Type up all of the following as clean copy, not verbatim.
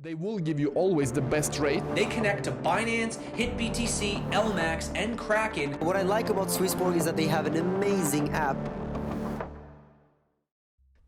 They will give you always the best rate. They connect to Binance, HitBTC, LMAX, and Kraken. What I like about SwissBorg is that they have an amazing app.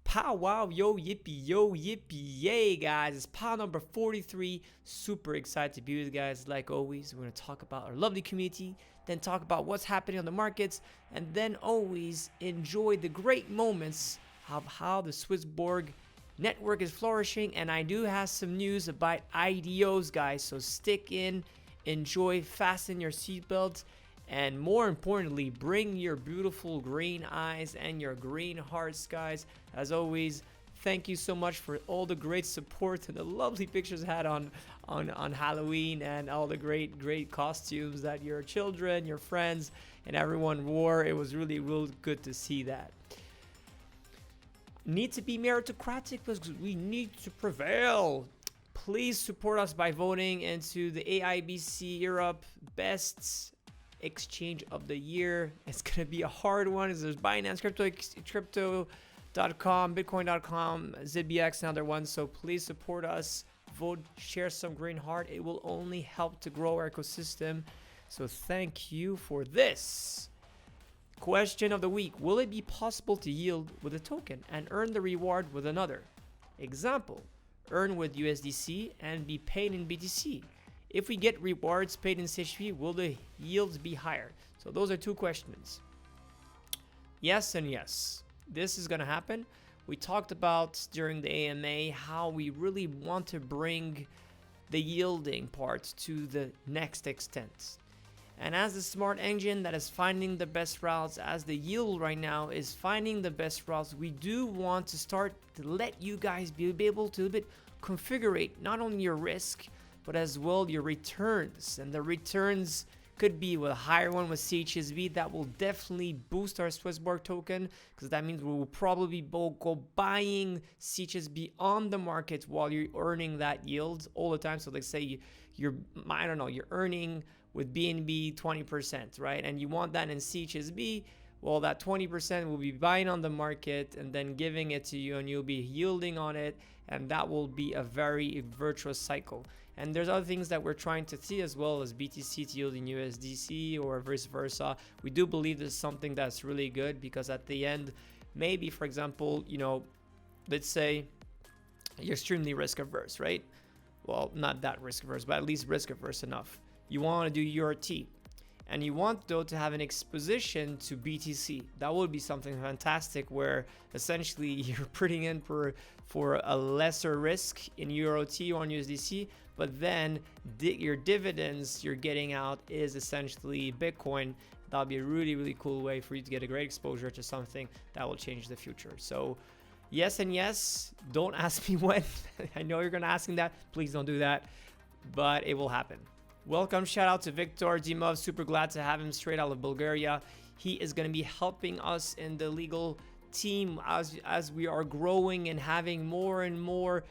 Pow wow, yo yippee yay guys, it's pow number 43. Super excited to be with you guys. Like always, we're going to talk about our lovely community, then talk about what's happening on the markets, and then always enjoy the great moments of how the SwissBorg network is flourishing. And I do have some news about IDOs, guys, so stick in, enjoy, fasten your seatbelts, and more importantly, bring your beautiful green eyes and your green hearts, guys. As always, thank you so much for all the great support and the lovely pictures had on Halloween, and all the great costumes that your children, your friends, and everyone wore. It was really good to see that. Need to be meritocratic because we need to prevail. Please support us by voting into the AIBC Europe Best Exchange of the Year. It's gonna be a hard one. There's Binance, crypto.com, bitcoin.com, ZBX, and other ones. So please support us, vote, share some green heart. It will only help to grow our ecosystem. So thank you for this. Question of the week: will it be possible to yield with a token and earn the reward with another? Example, earn with USDC and be paid in BTC. If we get rewards paid in CHP, will the yields be higher? So those are two questions. Yes and yes. This is going to happen. We talked about during the AMA how we really want to bring the yielding part to the next extent. And as the smart engine that is finding the best routes, as the yield right now is finding the best routes, we do want to start to let you guys be able to a bit configure not only your risk, but as well your returns. And the returns could be with a higher one with CHSB. That will definitely boost our SwissBorg token, because that means we will probably go buying CHSB on the market while you're earning that yield all the time. So let's say you're earning with BNB 20%, right? And you want that in CHSB. Well, that 20% will be buying on the market and then giving it to you, and you'll be yielding on it, and that will be a very virtuous cycle. And there's other things that we're trying to see as well, as BTC to yielding USDC or vice versa. We do believe this is something that's really good, because at the end, maybe, for example, let's say you're extremely risk averse, right? Well, not that risk averse, but at least risk averse enough. You want to do URT, and you want though to have an exposition to BTC. That would be something fantastic, where essentially you're putting in for a lesser risk in URT or on USDC, but then your dividends you're getting out is essentially Bitcoin. That'll be a really cool way for you to get a great exposure to something that will change the future. So yes and yes. Don't ask me when. I know you're gonna ask me that. Please don't do that, but it will happen. Welcome, shout out to Victor Dimov. Super glad to have him straight out of Bulgaria. He is going to be helping us in the legal team as we are growing and having more and more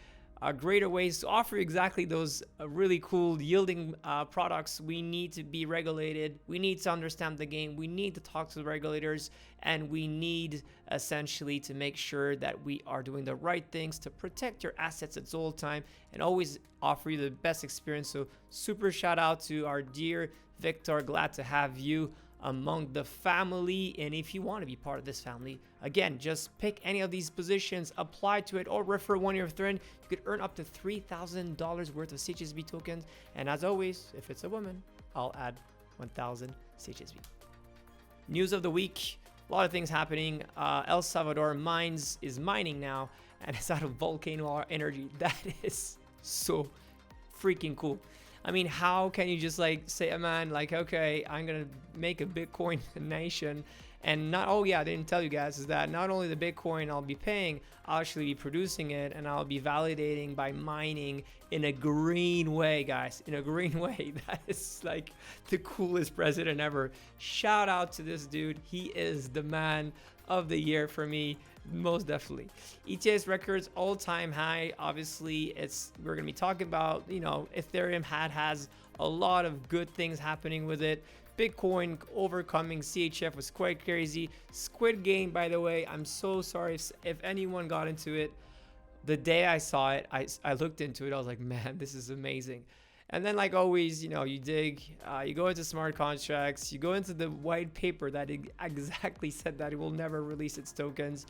greater ways to offer exactly those really cool yielding products. We need to be regulated. We need to understand the game. We need to talk to the regulators, and we need essentially to make sure that we are doing the right things to protect your assets at all time and always offer you the best experience. So super shout out to our dear Victor. Glad to have you among the family. And if you want to be part of this family, again, just pick any of these positions, apply to it, or refer one of your friends. You could earn up to $3,000 worth of CHSB tokens. And as always, if it's a woman, I'll add 1,000 CHSB. News of the week: a lot of things happening. El Salvador is mining now, and it's out of volcano energy. That is so freaking cool. I mean, how can you just say, man, okay, I'm gonna make a Bitcoin nation, and not, oh yeah, I didn't tell you guys, is that not only the Bitcoin I'll be paying, I'll actually be producing it, and I'll be validating by mining in a green way, guys, in a green way. That is the coolest president ever. Shout out to this dude. He is the man of the year for me, most definitely. ETS records all-time high. Obviously, we're gonna be talking about, Ethereum has a lot of good things happening with it. Bitcoin overcoming CHF was quite crazy. Squid Game, by the way, I'm so sorry if anyone got into it. the day I saw it, I looked into it. I was like, man, this is amazing. And then, like always, you know, you dig, you go into smart contracts, you go into the white paper that exactly said that it will never release its tokens.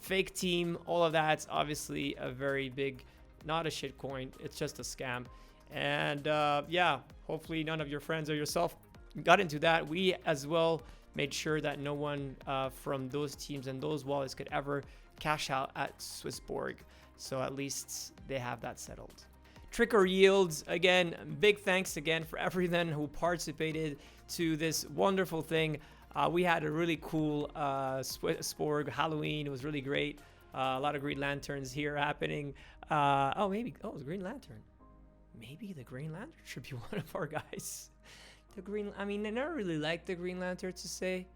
Fake team, all of that's obviously a very big, not a shit coin. It's just a scam. And yeah, hopefully none of your friends or yourself got into that. We as well made sure that no one from those teams and those wallets could ever cash out at SwissBorg. So at least they have that settled. Tricker yields, again, big thanks again for everyone who participated to this wonderful thing. We had a really cool SwissBorg Halloween. It was really great. A lot of Green Lanterns here happening. It was Green Lantern. Maybe the Green Lantern should be one of our guys. I never really liked the Green Lantern to say,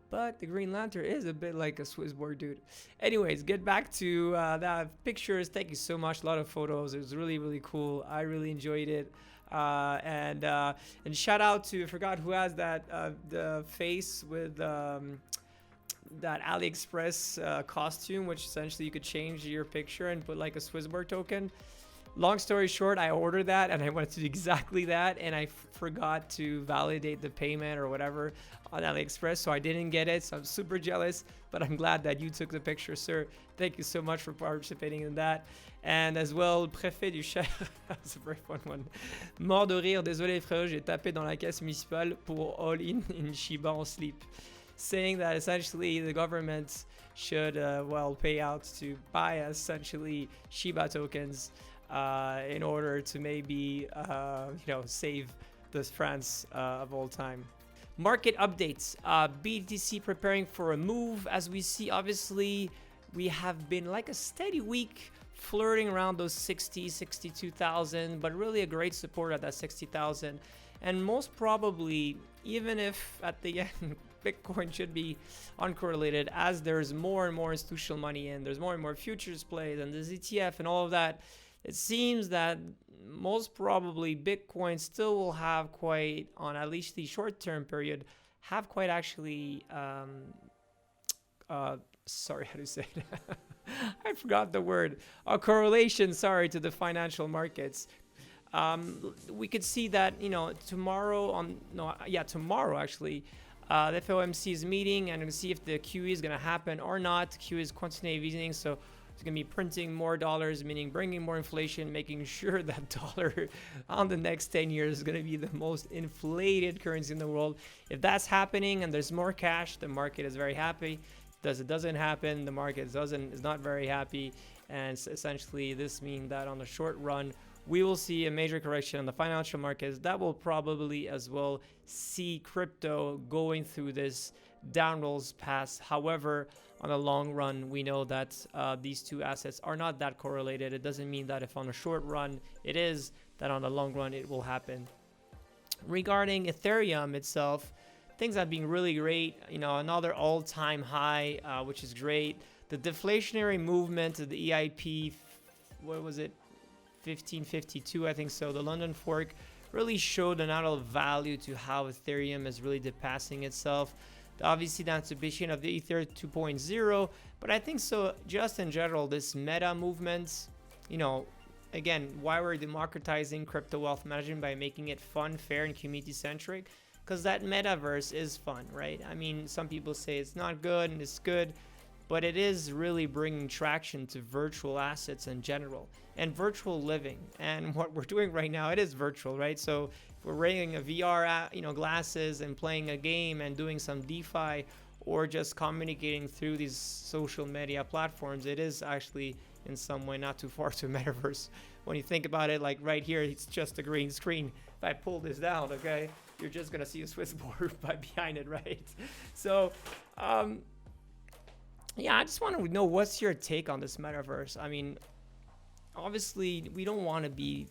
but the Green Lantern is a bit like a SwissBorg dude. Anyways, get back to that pictures. Thank you so much. A lot of photos. It was really, really cool. I really enjoyed it. And shout out to, I forgot who has that the face with that AliExpress costume, which essentially you could change your picture and put like a SwissBorg token. Long story short, I ordered that and I wanted to do exactly that, and I forgot to validate the payment or whatever on AliExpress, so I didn't get it. So I'm super jealous, but I'm glad that you took the picture, sir. Thank you so much for participating in that. And as well, préfet du Cher, that's a very fun one. Mort de rire, désolé frère, j'ai tapé dans la caisse municipale pour all-in Shiba en sleep. Saying that essentially the government should, pay out to buy essentially Shiba tokens in order to maybe, save this France of all time. Market updates. BTC preparing for a move. As we see, obviously, we have been like a steady week flirting around those 62,000, but really a great support at that 60,000. And most probably, even if at the end, Bitcoin should be uncorrelated, as there's more and more institutional money in, there's more and more futures plays and the ETF and all of that, it seems that most probably Bitcoin still will have quite, on at least the short-term period, have quite actually, sorry, how to say it? I forgot the word. A correlation, sorry, to the financial markets. We could see that, tomorrow actually, the FOMC is meeting and we'll see if the QE is going to happen or not. QE is quantitative easing, so it's going to be printing more dollars, meaning bringing more inflation, making sure that dollar on the next 10 years is going to be the most inflated currency in the world. If that's happening and there's more cash, the market is very happy. If it doesn't happen, the market is not very happy. And essentially, this means that on the short run, we will see a major correction in the financial markets that will probably as well see crypto going through this downward path. However, on the long run, we know that these two assets are not that correlated. It doesn't mean that if on the short run it is, that on the long run it will happen. Regarding Ethereum itself, things have been really great. Another all-time high, which is great. The deflationary movement of the EIP, what was it? 1552, I think so. The London fork really showed an out of value to how Ethereum is really depassing itself. Obviously, the anticipation of the Ether 2.0, but I think so. Just in general, this meta movement, again, why we're democratizing crypto wealth management by making it fun, fair, and community centric, because that metaverse is fun, right? I mean, some people say it's not good and it's good, but it is really bringing traction to virtual assets in general and virtual living. And what we're doing right now, it is virtual, right? So if we're wearing a VR, glasses and playing a game and doing some DeFi or just communicating through these social media platforms, it is actually in some way not too far to a metaverse. When you think about it, like right here, it's just a green screen. If I pull this down, okay, you're just gonna see a SwissBorg behind it, right? So, yeah, I just want to know what's your take on this metaverse. I mean, obviously, we don't want to be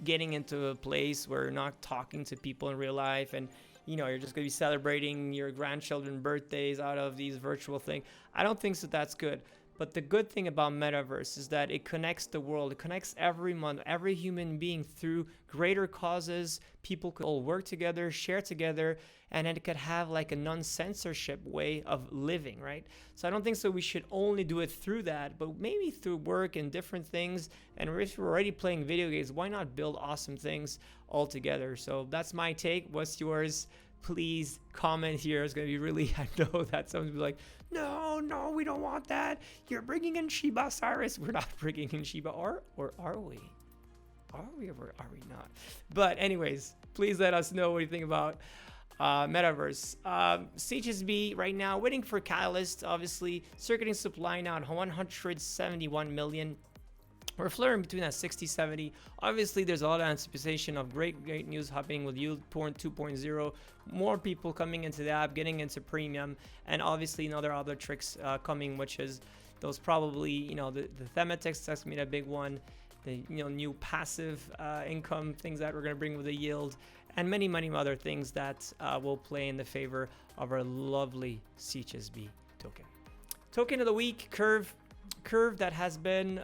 getting into a place where you're not talking to people in real life and, you're just going to be celebrating your grandchildren's birthdays out of these virtual things. I don't think so that's good. But the good thing about Metaverse is that it connects the world. It connects everyone, every human being through greater causes. People could all work together, share together, and then it could have like a non-censorship way of living, right? So I don't think so we should only do it through that, but maybe through work and different things. And if we're already playing video games, why not build awesome things all together? So that's my take. What's yours? Please comment here. It's going to be really, I know that someone's going to be like, no, we don't want that. You're bringing in Shiba, Cyrus. We're not bringing in Shiba, or are we? Are we or are we not? But anyways, please let us know what you think about Metaverse. CHSB right now waiting for Catalyst, obviously circuiting supply now at 171 million. We're flirting between that 60, 70. Obviously, there's a lot of anticipation of great news happening with Yield 2.0. More people coming into the app, getting into premium, and obviously another other tricks coming, which is those probably, the thematics, that's gonna be a big one. The new passive income things that we're gonna bring with the Yield, and many other things that will play in the favor of our lovely CHSB token. Token of the week, Curve that has been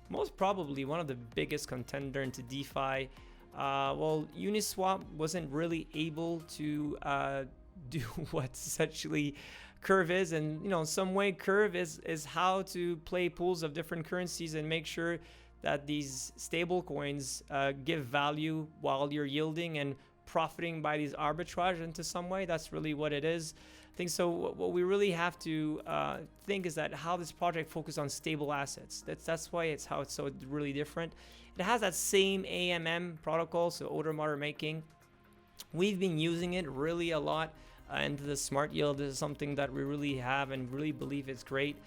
most probably one of the biggest contender into DeFi. Well, Uniswap wasn't really able to do what essentially Curve is, and in some way Curve is how to play pools of different currencies and make sure that these stable coins give value while you're yielding and profiting by these arbitrage into some way. That's really what it is. I think so. What we really have to think is that how this project focuses on stable assets. That's why it's so really different. It has that same AMM protocol, so order model making. We've been using it really a lot into the smart yield. This is something that we really have and really believe it's great.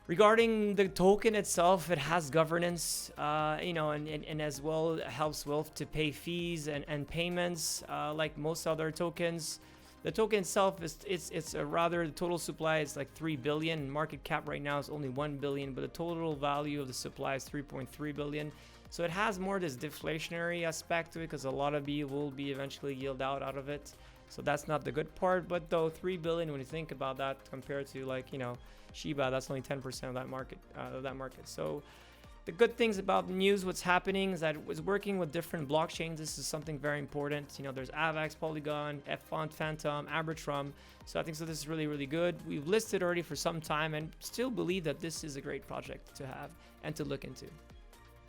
Regarding the token itself, it has governance, and as well it helps Wolf to pay fees and payments like most other tokens. The token itself it's a rather, the total supply is like 3 billion. Market cap right now is only 1 billion, but the total value of the supply is 3.3 billion. So it has more this deflationary aspect to it because a lot of B will be eventually yield out of it. So that's not the good part. But though 3 billion, when you think about that compared to Shiba, that's only 10% of that market. So the good things about the news, what's happening is that it's working with different blockchains. This is something very important. There's AVAX, Polygon, Font, Phantom, Arbitrum. So I think this is really good. We've listed already for some time and still believe that this is a great project to have and to look into.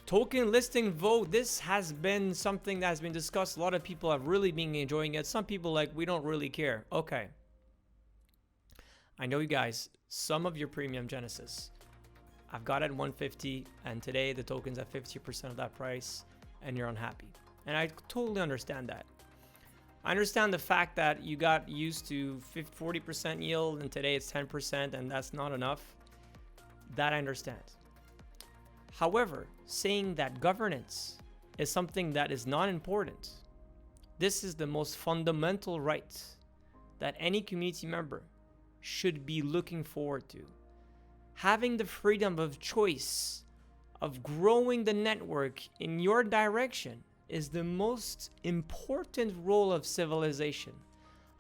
Token listing vote. This has been something that has been discussed. A lot of people have really been enjoying it. Some people we don't really care. Okay. I know you guys, some of your premium Genesis, I've got it at 150, and today the token's at 50% of that price, and you're unhappy. And I totally understand that. I understand the fact that you got used to 40% yield, and today it's 10%, and that's not enough. That I understand. However, saying that governance is something that is not important, this is the most fundamental right that any community member should be looking forward to. Having the freedom of choice of growing the network in your direction is the most important role of civilization,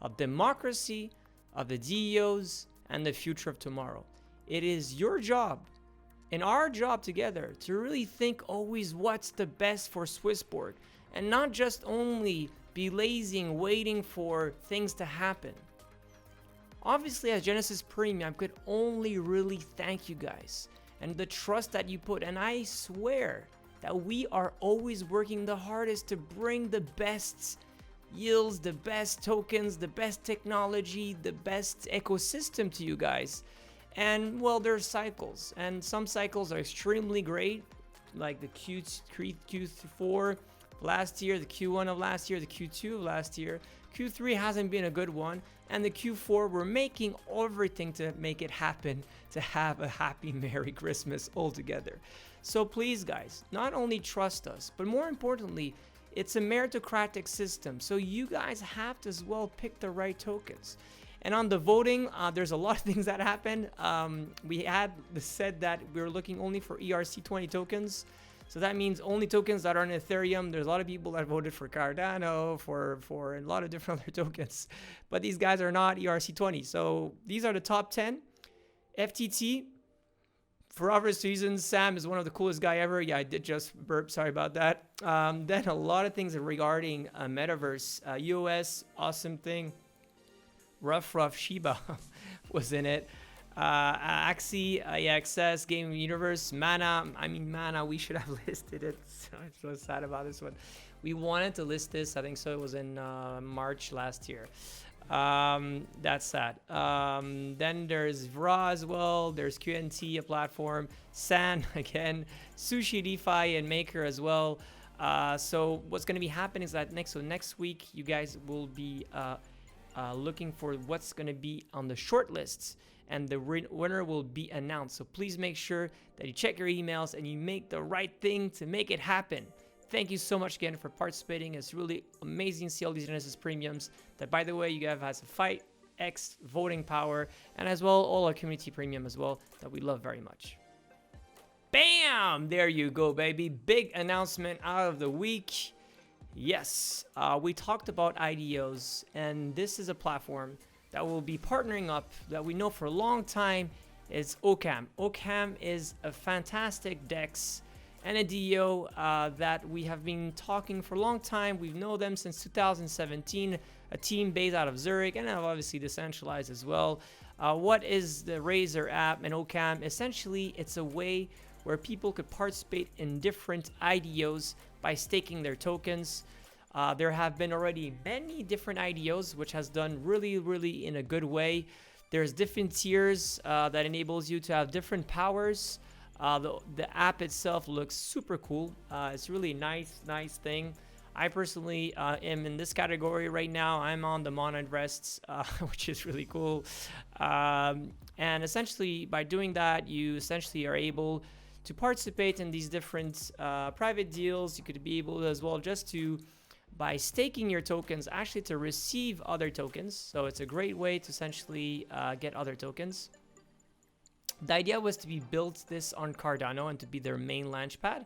of democracy, of the DEOs, and the future of tomorrow. It is your job and our job together to really think always what's the best for SwissBorg and not just only be lazy and waiting for things to happen. Obviously, as Genesis Premium, I could only really thank you guys and the trust that you put. And I swear that we are always working the hardest to bring the best yields, the best tokens, the best technology, the best ecosystem to you guys. And well, there's cycles, and some cycles are extremely great, like the Q4 last year, the Q1 of last year, the Q2 of last year. Q3 hasn't been a good one, and the Q4 we're making everything to make it happen, to have a happy Merry Christmas all together. So please guys, not only trust us, but more importantly, it's a meritocratic system, so you guys have to as well pick the right tokens. And on the voting, there's a lot of things that happened. We had said that we were looking only for ERC20 tokens. So that means only tokens that are on Ethereum. There's a lot of people that voted for Cardano, for a lot of different other tokens. But these guys are not ERC20. So these are the top 10. FTT, For obvious reasons, Sam is one of the coolest guy ever. Yeah, I did just burp. Sorry about that. Then a lot of things regarding Metaverse. UOS, awesome thing. Rough Shiba was in it. Axie, AXS, Game Universe, Mana. Mana, we should have listed it. I'm so sad about this one. We wanted to list this. I think so. It was in March last year. That's sad. Then there's Vra as well. There's QNT, a platform. San again. Sushi, DeFi, and Maker as well. So what's going to be happening is that next week you guys will be looking for what's going to be on the short lists, and the winner will be announced. So please make sure that you check your emails and you make the right thing to make it happen. Thank you so much again for participating. It's really amazing to see all these Genesis premiums that, by the way, you guys have a fight X voting power, and as well all our community premium as well that we love very much. Bam! There you go, baby. Big announcement out of the week. Yes, we talked about IDOs, and this is a platform that will be partnering up that we know for a long time is Ocam. Ocam is a fantastic DEX and a DO that we have been talking for a long time. We've known them since 2017, a team based out of Zurich and obviously decentralized as well. What is the Razer app and Ocam? Essentially, it's a way where people could participate in different IDOs by staking their tokens. There have been already many different IDOs, which has done really in a good way. There's different tiers that enables you to have different powers. The app itself looks super cool. It's really nice thing. I personally am in this category right now. I'm on the Monad Rests, which is really cool. And essentially, by doing that, you essentially are able to participate in these different private deals. You could be able as well just to, by staking your tokens, actually to receive other tokens. So it's a great way to essentially get other tokens. The idea was to be built this on Cardano and to be their main launchpad.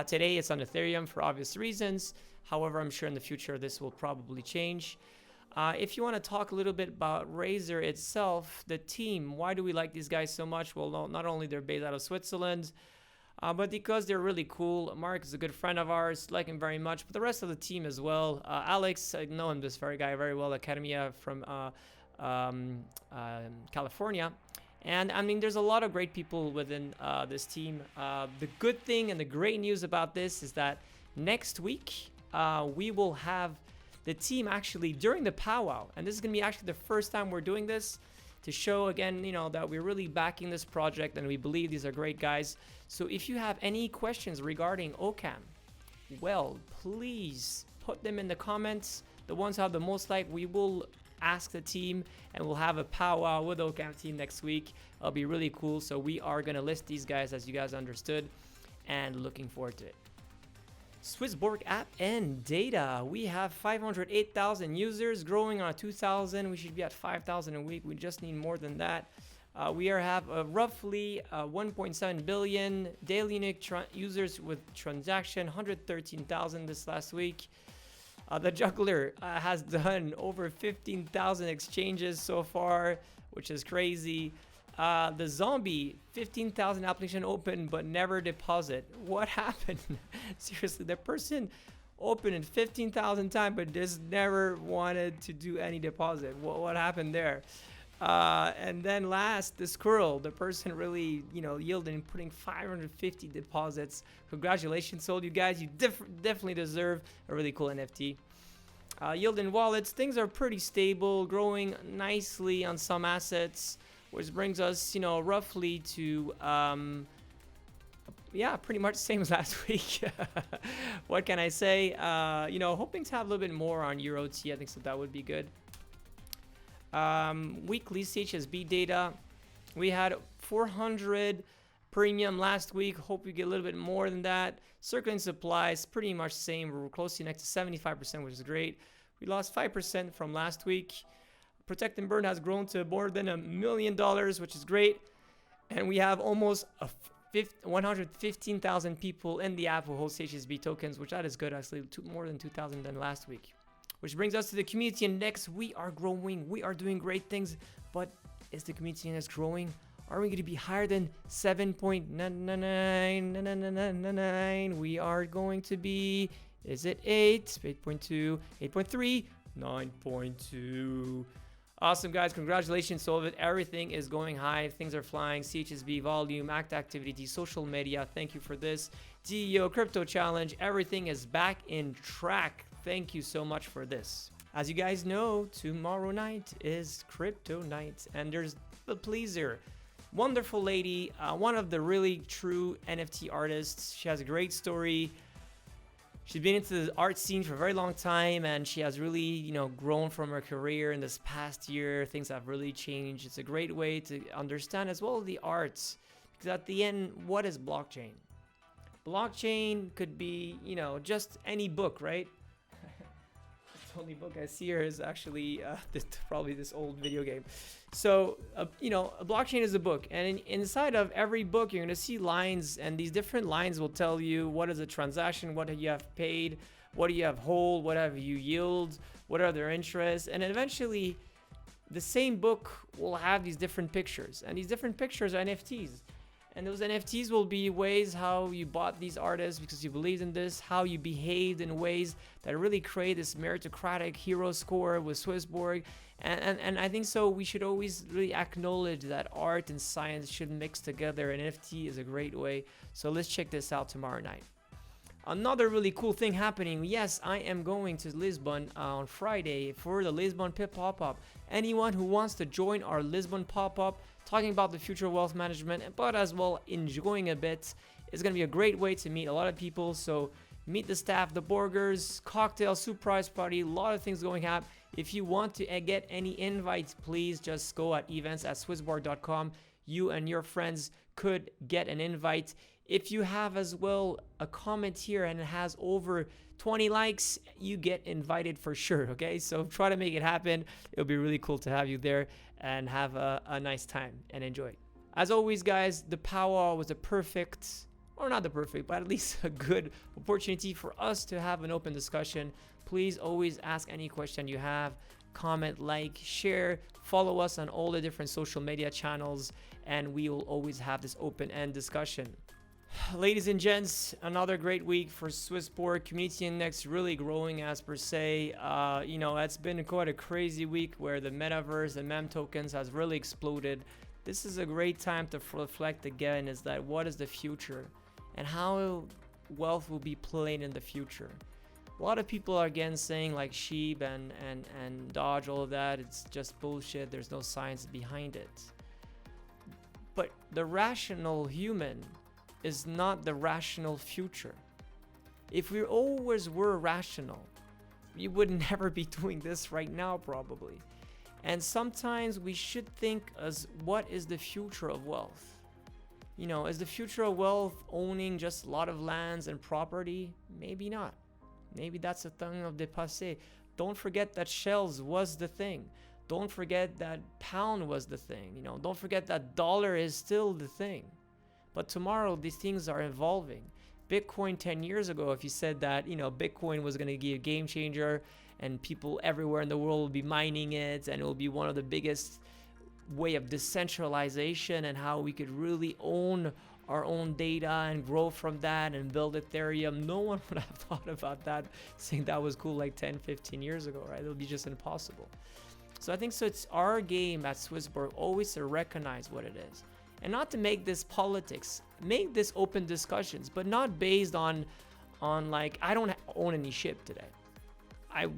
Today it's on Ethereum for obvious reasons. However, I'm sure in the future this will probably change. If you want to talk a little bit about Razer itself, the team, why do we like these guys so much? Well, not only they're based out of Switzerland, but because they're really cool. Mark is a good friend of ours, like him very much, but the rest of the team as well. Alex, I know him, this guy very well, Academia from California. And I mean, there's a lot of great people within this team. The good thing and the great news about this is that next week we will have the team actually during the powwow, and this is gonna be actually the first time we're doing this to show again, you know, that we're really backing this project and we believe these are great guys. So if you have any questions regarding Ocam, well, please put them in the comments. The ones who have the most like, we will ask the team and we'll have a powwow with the Ocam team next week. It'll be really cool. So we are gonna list these guys as you guys understood, and looking forward to it. SwissBorg app and data. We have 508,000 users growing on 2,000. We should be at 5,000 a week. We just need more than that. We have roughly 1.7 billion daily unique users with transaction, 113,000 this last week. The juggler has done over 15,000 exchanges so far, which is crazy. The zombie, 15,000 application open but never deposit. What happened? Seriously, the person opened it 15,000 times but just never wanted to do any deposit. What happened there? And then last, the squirrel, the person really, you know, yielding, putting 550 deposits. Congratulations, sold you guys. You definitely deserve a really cool NFT. Yielding wallets, things are pretty stable, growing nicely on some assets, which brings us, you know, roughly to, yeah, pretty much the same as last week. What can I say? You know, hoping to have a little bit more on EuroT. I think so that would be good. Weekly CHSB data. We had 400 premium last week. Hope we get a little bit more than that. Circulating supplies, pretty much same. We're closely next to 75%, which is great. We lost 5% from last week. Protect and Burn has grown to more than $1 million, which is great. And we have almost 115,000 people in the app who hold CHSB tokens, which that is good, actually, more than 2,000 than last week. Which brings us to the community index. We are growing, we are doing great things, but is the community index growing? Are we going to be higher than 7.9999999? We are going to be, is it 8, 8.2, 8.3, 9.2. Awesome, guys. Congratulations. So everything is going high. Things are flying. CHSB, volume, activity, social media. Thank you for this. DEO, crypto challenge. Everything is back in track. Thank you so much for this. As you guys know, tomorrow night is crypto night. And there's the Pleaser. Wonderful lady. One of the really true NFT artists. She has a great story. She's been into the art scene for a very long time, and she has really, you know, grown from her career in this past year. Things have really changed. It's a great way to understand as well the arts, because at the end, what is blockchain? Blockchain could be, you know, just any book, right? The only book I see here is actually probably this old video game. So, you know, a blockchain is a book, and inside of every book, you're going to see lines, and these different lines will tell you what is a transaction, what you have paid, what do you have hold, what have you yield, what are their interests, and eventually, the same book will have these different pictures, and these different pictures are NFTs. And those NFTs will be ways how you bought these artists because you believed in this, how you behaved in ways that really create this meritocratic hero score with SwissBorg. And I think so we should always really acknowledge that art and science should mix together, and NFT is a great way. So let's check this out tomorrow night. Another really cool thing happening. Yes, I am going to Lisbon on Friday for the Lisbon Pop-Up. Anyone who wants to join our Lisbon Pop-Up, talking about the future of wealth management, but as well enjoying a bit, it's going to be a great way to meet a lot of people. So meet the staff, the burgers, cocktail, surprise party, a lot of things going on. If you want to get any invites, please just go at events@swissborg.com. You and your friends could get an invite. If you have as well a comment here and it has over 20 likes, you get invited for sure, okay? So try to make it happen. It'll be really cool to have you there and have a nice time and enjoy. As always, guys, the powwow was a perfect, or not the perfect, but at least a good opportunity for us to have an open discussion. Please always ask any question you have, comment, like, share, follow us on all the different social media channels, and we will always have this open-end discussion. Ladies and gents, another great week for SwissBorg. Community index really growing as per se. You know, it's been quite a crazy week where the Metaverse and mem tokens has really exploded. This is a great time to reflect again, is that what is the future and how wealth will be played in the future. A lot of people are again saying like SHIB and Dodge, all of that, it's just bullshit. There's no science behind it. But the rational human is not the rational future. If we always were rational, we would never be doing this right now probably. And sometimes we should think as what is the future of wealth? You know, is the future of wealth owning just a lot of lands and property? Maybe not. Maybe that's a thing of the passé. Don't forget that shells was the thing. Don't forget that pound was the thing. You know, don't forget that dollar is still the thing. But tomorrow, these things are evolving. Bitcoin 10 years ago, if you said that, you know, Bitcoin was going to be a game changer and people everywhere in the world will be mining it and it will be one of the biggest way of decentralization and how we could really own our own data and grow from that and build Ethereum. No one would have thought about that, saying that was cool like 10, 15 years ago, right? It would be just impossible. So I think so it's our game at SwissBorg always to recognize what it is. And not to make this politics, make this open discussions, but not based on like, I don't own any SHIB today. I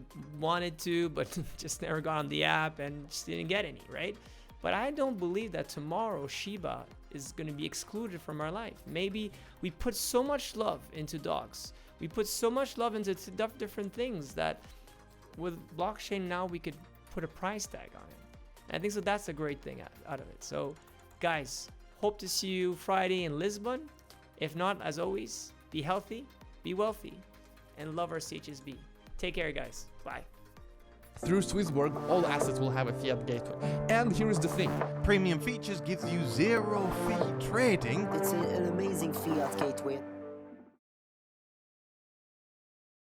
wanted to, but just never got on the app and just didn't get any, right? But I don't believe that tomorrow Shiba is going to be excluded from our life. Maybe we put so much love into dogs. We put so much love into different things that with blockchain now we could put a price tag on it. And I think so that's a great thing out of it. So guys, hope to see you Friday in Lisbon. If not, as always, be healthy, be wealthy, and love our CHSB. Take care, guys. Bye. Through SwissBorg, all assets will have a fiat gateway. And here is the thing. Premium features gives you zero fee trading. It's an amazing fiat gateway.